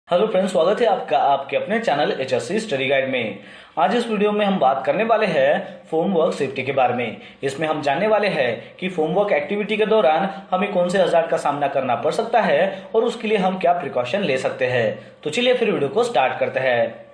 Hello friends, स्वागत है आपका आपके अपने चैनल HSC स्टडी गाइड में। आज इस वीडियो में हम बात करने वाले हैं फोम वर्क सेफ्टी के बारे में। इसमें हम जानने वाले हैं कि फोम वर्क एक्टिविटी के दौरान हमें कौन से हजार्ड का सामना करना पड़ सकता है और उसके लिए हम क्या प्रिकॉशन ले सकते हैं। तो चलिए फिर वीडियो को स्टार्ट करते हैं।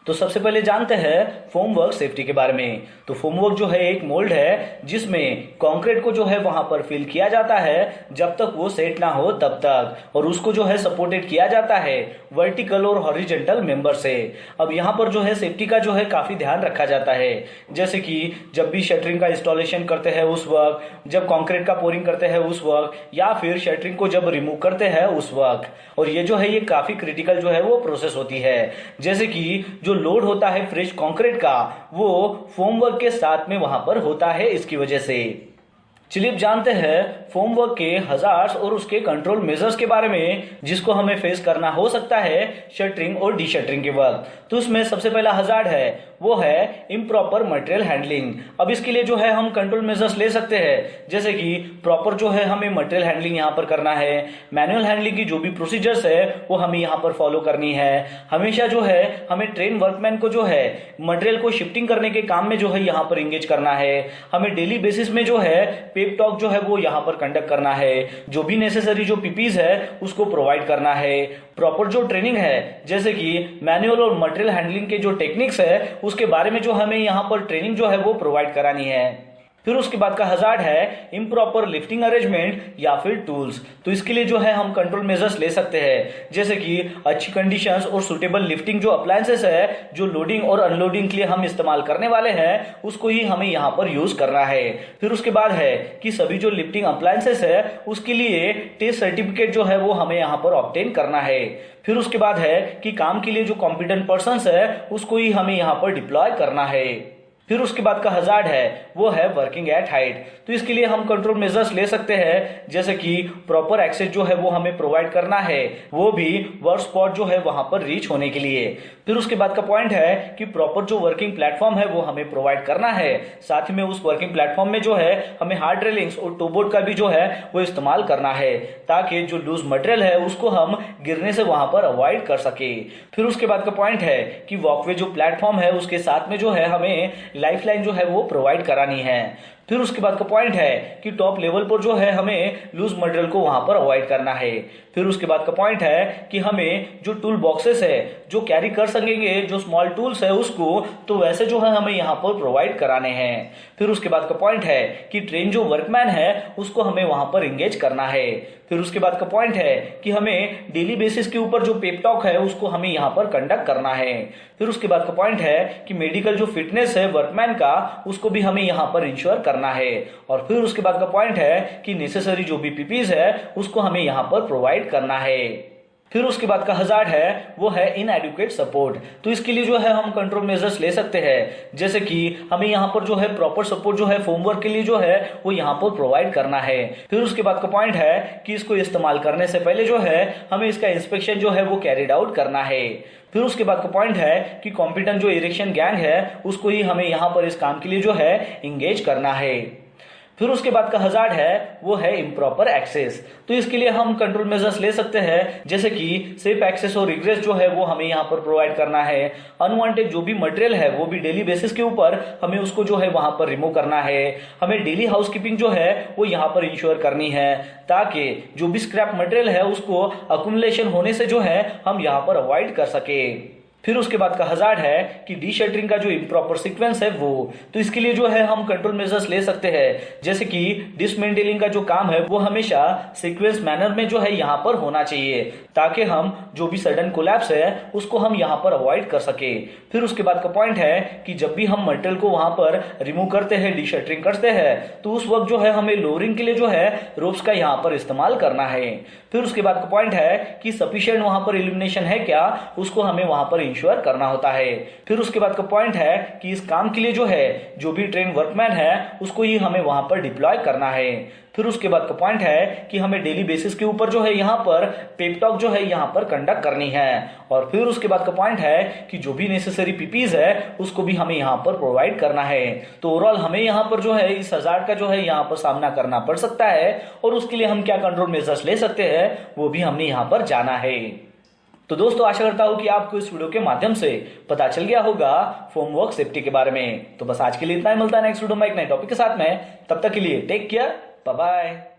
तो सबसे पहले जानते हैं फोम वर्क सेफ्टी के बारे में। तो फोम वर्क जो है एक मोल्ड है जिसमें कंक्रीट को जो है वहां पर फिल किया जाता है जब तक वो सेट ना हो तब तक, और उसको जो है सपोर्टेड किया जाता है वर्टिकल और हॉरिजॉन्टल मेंबर से। अब यहाँ पर जो है सेफ्टी का जो है काफी ध्यान रखा जाता है, जैसे कि जब भी शटरिंग का इंस्टॉलेशन करते हैं उस वक्त, जब कंक्रीट का पोरिंग करते हैं उस वक्त, या फिर शटरिंग को जब रिमूव करते हैं उस वक्त। और ये जो है ये काफी क्रिटिकल जो है वो प्रोसेस होती है, जैसे कि जो लोड होता है फ्रेश कंक्रीट का वो फोम वर्क के साथ में वहां पर होता है इसकी वजह से। चलिए अब जानते हैं फोम वर्क के हजार्ड्स और उसके कंट्रोल मेजर्स के बारे में जिसको हमें फेस करना हो सकता है शटरिंग और डी शटरिंग के वक्त। तो उसमें सबसे पहला हजार्ड है वो है इम्प्रॉपर मटेरियल हैंडलिंग। अब इसके लिए जो है हम कंट्रोल मेजर्स ले सकते हैं, जैसे कि प्रॉपर जो है हमें मटेरियल हैंडलिंग यहाँ पर करना है। मैनुअल हैंडलिंग की जो भी प्रोसीजर्स है वो हमें यहाँ पर फॉलो करनी है। हमेशा जो है हमें ट्रेन वर्कमैन को जो है मटेरियल को शिफ्टिंग करने के काम में जो है यहाँ पर एंगेज करना है। हमें डेली बेसिस में जो है पेप टॉक जो है वो यहाँ पर कंडक्ट करना है। जो भी नेसेसरी जो पीपीज है उसको प्रोवाइड करना है। प्रॉपर जो ट्रेनिंग है, जैसे कि मैनुअल और मटेरियल हैंडलिंग के जो टेक्निक्स है उसके बारे में जो हमें यहाँ पर ट्रेनिंग जो है वो प्रोवाइड करानी है। फिर उसके बाद का हजार्ड है इम्प्रॉपर लिफ्टिंग अरेंजमेंट या फिर टूल्स। तो इसके लिए जो है हम कंट्रोल मेजर्स ले सकते हैं, जैसे कि अच्छी कंडीशंस और सुटेबल लिफ्टिंग जो अप्लायंसेस है जो लोडिंग और अनलोडिंग के लिए हम इस्तेमाल करने वाले हैं उसको ही हमें यहाँ पर यूज करना है। फिर उसके बाद है कि सभी जो लिफ्टिंग अप्लायंसेस है उसके लिए टेस्ट सर्टिफिकेट जो है वो हमें यहाँ पर ऑब्टेन करना है। फिर उसके बाद है कि काम के लिए जो कॉम्पिटेंट पर्संस है उसको ही हमें यहाँ पर डिप्लॉय करना है। फिर उसके बाद का हजार्ड है वो है वर्किंग एट हाइट। तो इसके लिए हम कंट्रोल मेजर्स ले सकते हैं, जैसे कि प्रॉपर एक्सेस जो है वो हमें प्रोवाइड करना है, वो भी वर्क स्पॉट जो है वहां पर रीच होने के लिए। फिर उसके बाद का पॉइंट है कि प्रॉपर जो वर्किंग प्लेटफॉर्म है वो हमें प्रोवाइड करना है। साथ ही में उस वर्किंग प्लेटफॉर्म में जो है हमें हार्ड रेलिंग्स और टोबोर्ड का भी जो है वो इस्तेमाल करना है, ताकि जो लूज मटेरियल है उसको हम गिरने से वहां पर अवॉइड कर सके। फिर उसके बाद का पॉइंट है कि वॉकवे जो प्लेटफॉर्म है उसके साथ में जो है हमें लाइफलाइन जो है वो प्रोवाइड करानी है। फिर उसके बाद का पॉइंट है कि टॉप लेवल पर जो है हमें लूज मटेरियल को वहां पर अवॉइड करना है। फिर उसके बाद का पॉइंट है कि हमें जो टूल बॉक्सेस है जो कैरी कर सकेंगे जो स्मॉल टूल्स है उसको, तो वैसे जो है हमें यहाँ पर प्रोवाइड कराने हैं। फिर उसके बाद का पॉइंट है कि ट्रेन जो वर्कमैन है उसको हमें वहां पर एंगेज करना है। फिर उसके बाद का पॉइंट है कि हमें डेली बेसिस के ऊपर जो पेप टॉक है उसको हमें यहाँ पर कंडक्ट करना है। फिर उसके बाद का पॉइंट है कि मेडिकल जो फिटनेस है वर्कमैन का उसको भी हमें यहाँ पर इंश्योर करना है। और फिर उसके बाद का पॉइंट है कि नेसेसरी जो भी पीपीज है उसको हमें यहाँ पर प्रोवाइड करना है। फिर उसके बाद का हजार्ड है वो है इनएडिक्वेट सपोर्ट। तो इसके लिए जो है हम कंट्रोल मेजर्स ले सकते हैं, जैसे कि हमें यहाँ पर जो है प्रॉपर सपोर्ट जो है फोमवर्क के लिए जो है वो यहाँ पर प्रोवाइड करना है। फिर उसके बाद का पॉइंट है कि इसको इस्तेमाल करने से पहले जो है हमें इसका इंस्पेक्शन जो है वो कैरिड आउट करना है। फिर उसके बाद का पॉइंट है कि कॉम्पिटेंट जो इरेक्शन गैंग है उसको ही हमें यहाँ पर इस काम के लिए जो है इंगेज करना है। फिर उसके बाद का हजार्ड है वो है इम्प्रॉपर एक्सेस। तो इसके लिए हम कंट्रोल मेजर्स ले सकते हैं, जैसे कि सेफ एक्सेस और रिग्रेस जो है वो हमें यहाँ पर प्रोवाइड करना है। अनवांटेड जो भी मटेरियल है वो भी डेली बेसिस के ऊपर हमें उसको जो है वहां पर रिमूव करना है। हमें डेली हाउसकीपिंग जो है वो यहाँ पर इंश्योर करनी है, ताकि जो भी स्क्रैप मटेरियल है उसको अकुमुलेशन होने से जो है हम यहाँ पर अवॉइड कर सके। फिर उसके बाद का हजार्ड है कि डी शटरिंग का जो इम्प्रॉपर सीक्वेंस है वो, तो इसके लिए जो है हम कंट्रोल मेजर्स ले सकते हैं, जैसे कि डिसमेंटलिंग का जो काम है वो हमेशा सीक्वेंस मैनर में जो है यहाँ पर होना चाहिए, ताकि हम जो भी सडन कोलैप्स है उसको हम यहाँ पर अवॉइड कर सके। फिर उसके बाद का पॉइंट है कि जब भी हम मटेरियल को वहां पर रिमूव करते हैं, डी शटरिंग करते हैं, तो उस वक्त जो है हमें लोअरिंग के लिए जो है रोप्स का यहाँ पर इस्तेमाल करना है। फिर उसके बाद का पॉइंट है कि सफिशिएंट वहां पर इल्यूमिनेशन है क्या, उसको हमें वहां पर इंश्योर करना होता है। फिर उसके बाद का पॉइंट है कि इस काम के लिए जो है जो भी ट्रेन वर्कमैन है उसको ही हमें वहां पर डिप्लॉय करना है। फिर उसके बाद का पॉइंट है कि हमें डेली बेसिस के ऊपर जो है यहाँ पर पेप टॉक जो है यहाँ पर कंडक्ट करनी है। और फिर उसके बाद का पॉइंट है कि जो भी नेसेसरी पीपीज है उसको भी हमें यहाँ पर प्रोवाइड करना है। तो ओवरऑल हमें यहाँ पर जो है इस हजार्ड का जो है यहाँ पर सामना करना पड़ सकता है, और उसके लिए हम क्या कंट्रोल मेजर्स ले सकते हैं वो भी हमने यहाँ पर जाना है। तो दोस्तों आशा करता हूँ कि आपको इस वीडियो के माध्यम से पता चल गया होगा होमवर्क सेफ्टी के बारे में। तो बस आज के लिए इतना ही, मिलता है नेक्स्ट वीडियो में एक नए टॉपिक के साथ में। तब तक के लिए टेक केयर, बाय बाय।